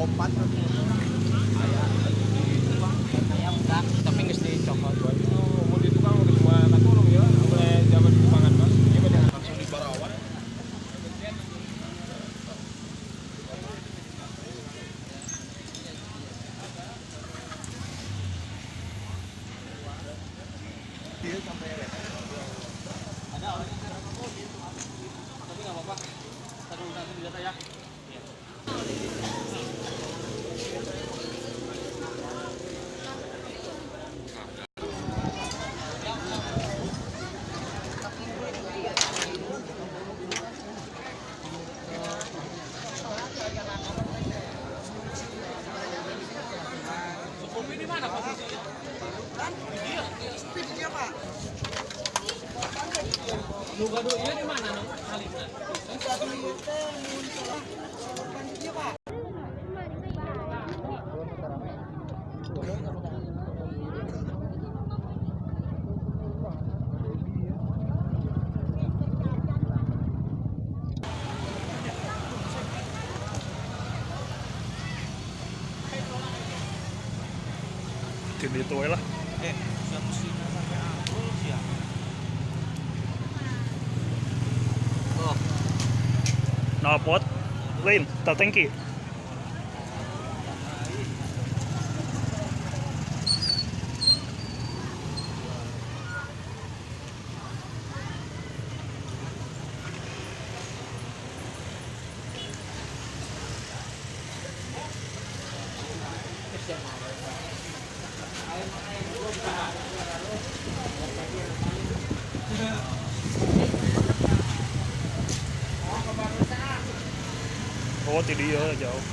Opat ayam enggak, tapi nggak dicokot. Mau di tukang udah cuma katulung ya, boleh jabat di pangan mas. Gimana Langsung di barawan. Dia sampai ada orang yang tapi nggak apa-apa. Satu dilihat ya. Ini mana posisinya? Kan? Dia, speed dia Pak. Lugado iya di mana no? Halina. Dia Pak. Tim itu lah. Satu sini sampai April siap. Oh, Nalpot. Lain, tatengki. Oh, ti dia jauh.